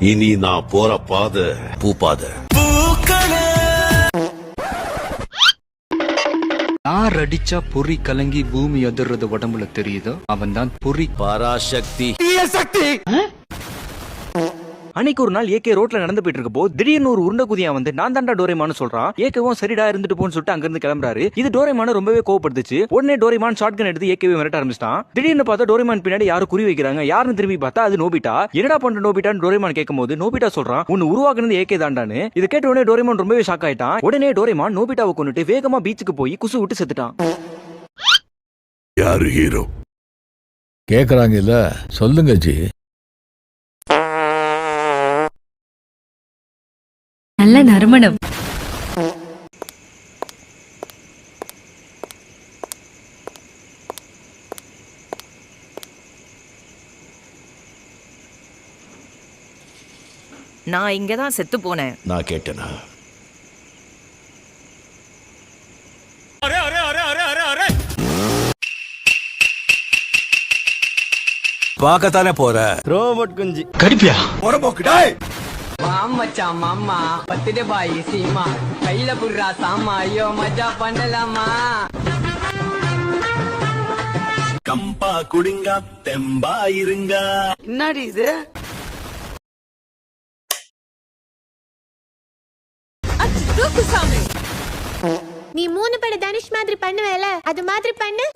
இனி நான் போற பாதை பூப்பாதை. யார் அடிச்சா பொறி கலங்கி பூமி அதிர்றது உடம்புல தெரியுதோ அவன் தான் பொறி பராசக்தி. அன்னைக்கு ஒரு நாள் ஏகே ரோட்ல நடந்து போயிட்டு இருக்கப்போ திடீர்னு ஒரு உருண்டை குதியா வந்து நான் தாண்டா டோரேமான்னு சொல்றான். ஏகேவும் சரிடா இருந்துட்டு போன்னு சொல்லிட்டு அங்கிருந்து கிளம்புறாரு. இது டோரேமான ரொம்பவே கோவப்படுத்துச்சு. உடனே டோரேமான் ஷாட் கன் எடுத்து ஏகேவை மிரட்ட ஆரம்பிச்சிட்டான். திடீர்னு பார்த்தா டோரேமான் பின்னாடி யாரும் குறி வைக்கிறாங்க. யாருன்னு திரும்பி பார்த்தா அது நோபிட்டா. என்னடா பண்ற நோபிட்டான்னு டோரேமான் கேட்கும்போது நோபிட்டா சொல்றான் உன்னை உருவாக்குனது ஏகே தாண்டான்னு. இதை கேட்ட உடனே டோரேமான் ரொம்பவே ஷாக் ஆயிட்டான். உடனே டோரேமான் நோபிட்டாவை கொண்டுட்டு வேகமா பீச்சுக்கு போய் குசு விட்டு செத்துட்டான். யாரு ஹீரோ கேக்குறாங்க இல்ல, சொல்லுங்க ஜி. நல்ல நறுமணம். நான் இங்கதான் செத்து போனேன். நான் கேட்டேனா? பார்க்கத்தானே போற ரோபோட் குஞ்சு கடிப்பியா மச்சான் மாமா பர்த்டே பாய் சீமா கையில புடுறா சாமா ஐயோ மஜா பண்ணலாமா கம்பா குடிங்க தெம்பா இருங்க. என்னடி இது நீ 3 பட தனுஷ் மாதிரி பண்ணுவேல அது மாதிரி பண்ணு.